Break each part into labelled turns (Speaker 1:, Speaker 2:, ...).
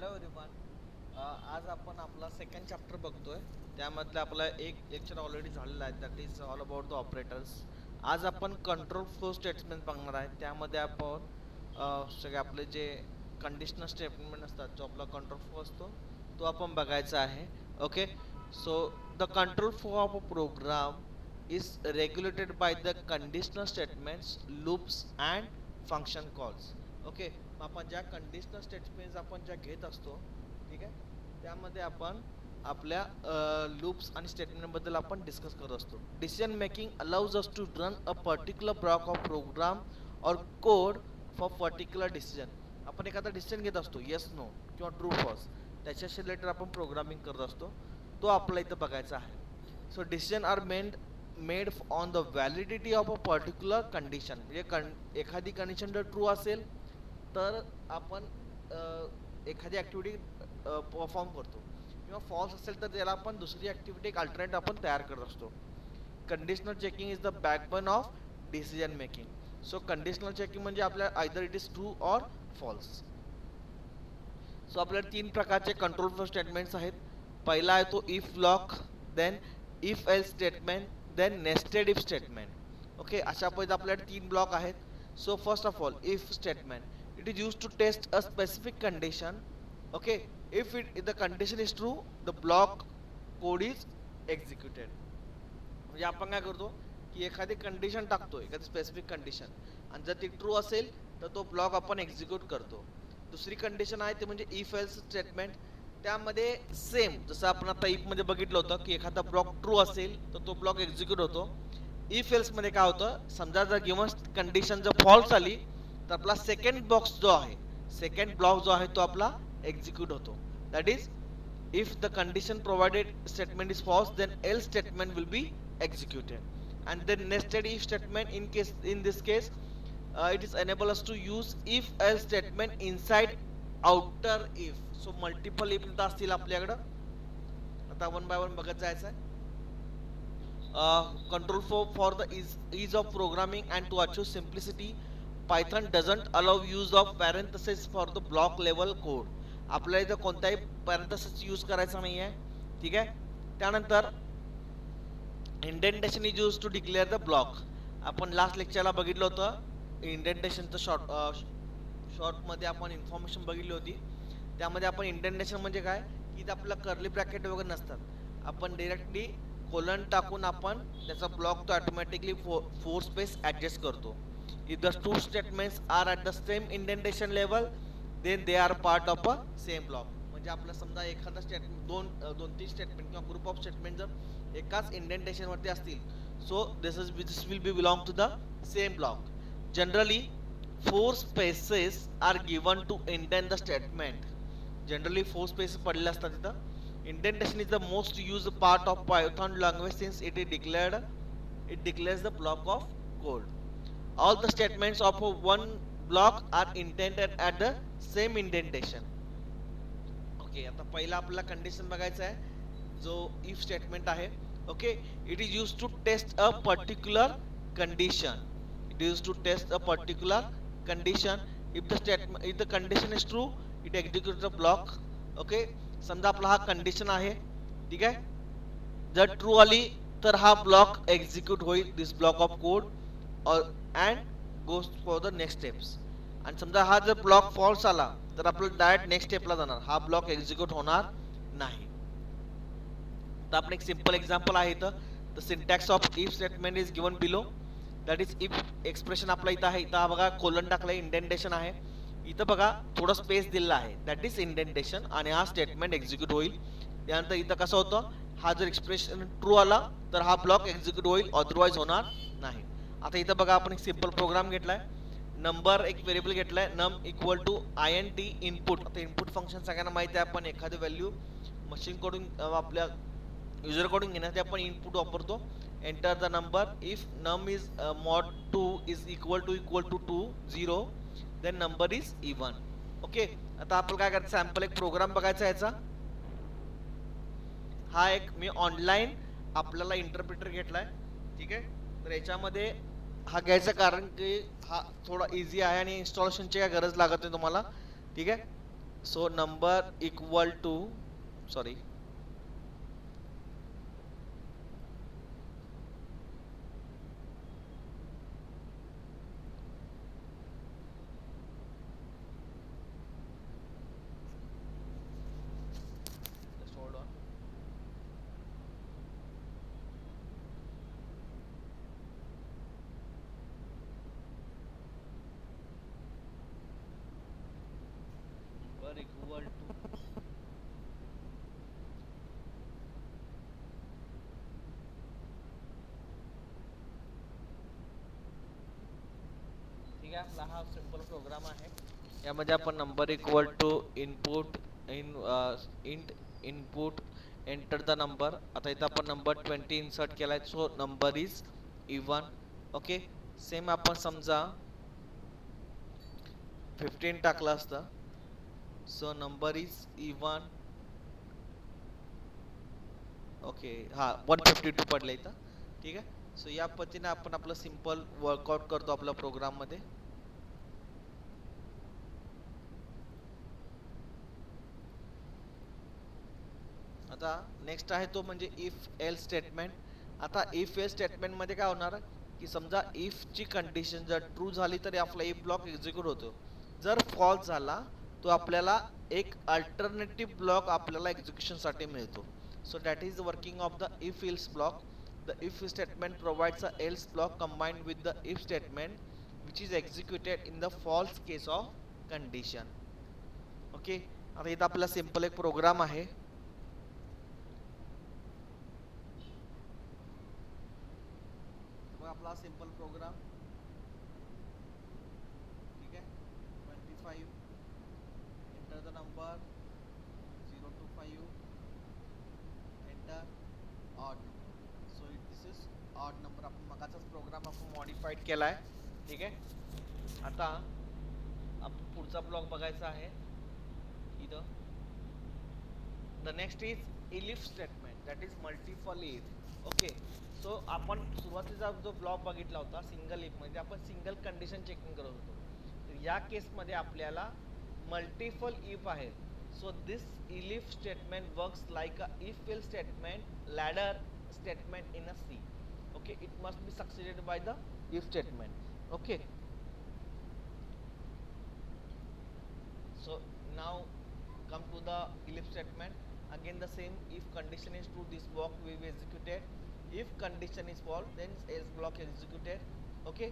Speaker 1: Hello everyone. आज आपण आपला सेकंड चॅप्टर बघतोय. त्यामधलं आपला एक लेक्चर ऑलरेडी झालेला आहे, that is all about the operators. आज आपण कंट्रोल फ्लो स्टेटमेंट बघणार आहे. त्यामध्ये आपण सगळे आपले जे कंडिशनल स्टेटमेंट असतात, जो आपला कंट्रोल फ्लो असतो तो आपण बघायचा आहे. Okay, so the control flow of a program is regulated by the conditional statements, loops and function calls. Okay, आपण ज्या कंडिशनल स्टेटमेंट्स आपण ज्या घेत असतो, ठीक आहे, त्यामध्ये आपण आपल्या लूप्स आणि स्टेटमेंट बद्दल आपण डिस्कस करत असतो. Decision making allows us to run a particular block of program और कोड फॉर पर्टिक्युलर डिसिजन. आपण एखादा डिसिजन घेत असतो, येस नो किंवा ट्रू फॉल्स, त्याच्याशी रिलेटेड आपण प्रोग्रामिंग करत असतो. तो आपल्याला इथं बघायचा आहे. So decision are made on the validity of a particular condition. म्हणजे एखादी कंडिशन जर ट्रू असेल तर आपण एखादी ॲक्टिव्हिटी परफॉर्म करतो, किंवा फॉल्स असेल तर त्याला आपण दुसरी ॲक्टिव्हिटी एक अल्टरनेट आपण तयार करत असतो. Conditional checking is the backbone of decision making. So conditional checking म्हणजे आपल्या either it is true or false. So आपल्याला तीन प्रकारचे कंट्रोल फ्लो स्टेटमेंट्स आहेत. पहिला आहे तो if block, then if else statement, then nested if statement. Okay, अशा पद्धतीने आपल्याकडे तीन ब्लॉक आहेत. So first of all if statement, it is used to test a specific condition. Okay, if the condition is true, the block code is executed. म्हणजे आपण काय करतो की एखादी कंडिशन टाकतो, एखादी स्पेसिफिक कंडिशन, आणि जर ती ट्रू असेल तर तो ब्लॉक आपण एक्झिक्यूट करतो. दुसरी कंडिशन आहे ते म्हणजे इफ एल्स स्टेटमेंट. त्यामध्ये सेम जसं आपण आता इफ मध्ये बघितलं होतं की एखादा ब्लॉक ट्रू असेल तर तो ब्लॉक एक्झिक्यूट होतो. इफ एल्स मध्ये काय होतं, समजा जर गिवन कंडिशन जर फॉल्स आली तर आपला सेकंड बॉक्स जो आहे, सेकंड ब्लॉक जो आहे तो आपला एक्झिक्यूट होतो. That is if the condition provided statement is false, then else statement will be executed. And then nested if statement in this case it is enable us to use if else statement inside outer if. So multiple if असतील आपल्याकडं. आता one by one बघत जायचं आहे. Control for the ease of programming and to achieve simplicity, Python doesn't allow use of parentheses for the block level code. आपल्याला इथं कोणताही parenthesis use करायचा नाही आहे, ठीक आहे. त्यानंतर indentation is use to declare the block. आपण लास्ट लेक्चरला बघितलं होतं इंडेंटेशनचं शॉर्टमध्ये आपण इन्फॉर्मेशन बघितली होती. त्यामध्ये आपण इंडेंटेशन म्हणजे काय की इथं आपल्याला कर्ली ब्रॅकेट वगैरे नसतात. आपण डिरेक्टली कोलन टाकून आपण त्याचा ब्लॉक तो ऑटोमॅटिकली फोर स्पेस ॲडजस्ट करतो. If the two statements are at the same indentation level, then they are part of a same block. म्हणजे आपला समजा एखादा स्टेटमेंट दोन तीन स्टेटमेंट किंवा ग्रुप ऑफ स्टेटमेंट जर एकाच इंडेंटेशन वरती असतील, so this will be belong to the same block. Generally four spaces are given to indent the statement. Generally four spaces पडलेले असतात तिथं. Indentation is the most use part of Python language since it declares the block of code. All the statements of one block are indented at the same indentation. Okay, आता पहिला आपल्याला condition बघायचा आहे जो if statement आहे. Okay, it is used to test a particular condition. It is used to test a particular condition. If the condition is true, it executes the block. Okay, समजा आपला हा कंडिशन आहे, ठीक आहे. जर ट्रू आली तर हा ब्लॉक एक्झिक्यूट होईल, this block of code, and goes for the next steps. आणि समजा हा जर ब्लॉक फॉल्स आला तर आपल्याला डायरेक्ट नेक्स्ट स्टेपला जाणार, हा ब्लॉक एक्झिक्यूट होणार नाही. तर आपण एक सिंपल एक्झाम्पल आहे इथं. The syntax of if statement is given below. That is if expression आपला इथं आहे. इथं हा बघा कोलन टाकलाय, इंडेंटेशन आहे. इथं बघा थोडं स्पेस दिलेला आहे, दॅट इज इंडेंटेशन, आणि हा स्टेटमेंट एक्झिक्यूट होईल. त्यानंतर इथं कसं होतं, हा जर एक्सप्रेशन ट्रू आला तर हा ब्लॉक एक्झिक्यूट होईल, अदरवाईज होणार नाही. आता इथं बघा आपण एक सिंपल प्रोग्राम घेतलाय. नंबर एक व्हेरिएबल घेतलाय, num equal to int input. आता इनपुट फंक्शन सगळ्यांना माहिती आहे. आपण एखादी व्हॅल्यू मशीन कडून आपल्या युजर कडून घेण्यासाठी आपण इनपुट वापरतो. Enter the number. If num is mod 2 is equal to 2 0, then number is even. Okay, आता आपण काय करायचं, सॅम्पल एक प्रोग्राम बघायचा याचा. हा एक मी ऑनलाईन आपल्याला इंटरप्रिटर घेतलाय, ठीक आहे. तर याच्यामध्ये हा घ्यायचं कारण की हा थोडा इझी आहे आणि इन्स्टॉलेशनची काय गरज लागत नाही तुम्हाला, ठीक आहे. So number equal to, sorry, just hold on. Number equal to, ठीक आहे. आपला हा सिंपल प्रोग्राम आहे. यामध्ये आपण number equal to input in int input enter the number. आता इथं आपण नंबर 20 इन्सर्ट केलाय, so number is even. Okay, same आपण समजा 15 टाकलं असतं, so number is even. Okay, हा 152 पडलं इथं. ठीक आहे. सो या पद्धतीने आपण आपलं सिंपल वर्कआउट करतो आपल्या प्रोग्राम मध्ये. आता नेक्स्ट आहे तो म्हणजे इफ एल स्टेटमेंट. आता इफ एल स्टेटमेंट मध्ये काय होणार की समजा इफ ची कंडिशन जर ट्रू झाली तर आपला इफ ब्लॉक एक्झिक्यूट होतो. जर फॉल्स झाला तो आपल्याला एक अल्टरनेटिव्ह ब्लॉक आपल्याला एक्झिक्युशन साठी मिळतो. So that is working of the if else block. The if statement provides a else block combined with the if statement which is executed in the false case of condition. Okay, आता इथं आपला simple एक programme आहे. मग आपला simple programme, ठीक आहे. 25 enter the number 0 to 5 enter odd. So this is odd number. आपण मगाचाच प्रोग्राम आपण मॉडिफाईड केलाय. ठीक आहे. आता आपण पुढचा ब्लॉक बघायचा आहे इथं. The next is elif statement, that is multiple if. Okay, so आपण सुरुवातीचा जो ब्लॉक बघितला होता सिंगल इफ मध्ये आपण सिंगल कंडिशन चेकिंग करत होतो. तर या केसमध्ये आपल्याला मल्टिपल इफ आहे. So this elif statement works like a if else statement ladder statement in a C. Okay, it must be succeeded by the if statement. Okay, so now come to the elif statement. Again the same, if condition is true this block will be executed. If condition is false then else block executed. Okay,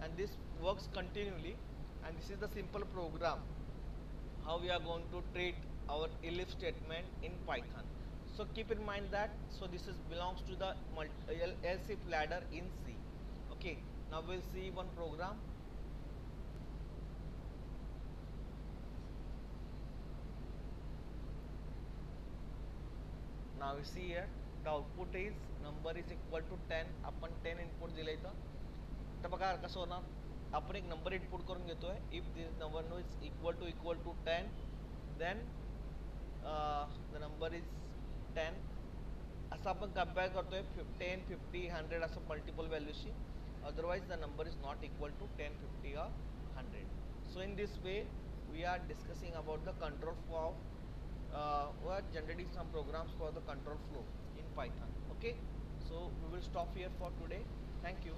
Speaker 1: and this works continually, and this is the simple program how we are going to treat our elif statement in Python. So keep in mind that, so this is belongs to the else if ladder in C. Okay, now we'll see one program. Now you see here the output is number is equal to 10. आपण 10 input दिले इथं. तर बघा कसं होणार, आपण एक number input करून घेतोय. If this number is equal to 10 then the number is 10. असं आपण कंपेअर करतोय 10, 50, 100 असं मल्टिपल व्हॅल्यूशी. Otherwise the number is not equal to 10, 50 or 100. So in this way we are discussing about the control flow. We are generating some programs for the control flow in Python. Okay, so we will stop here for today. Thank you.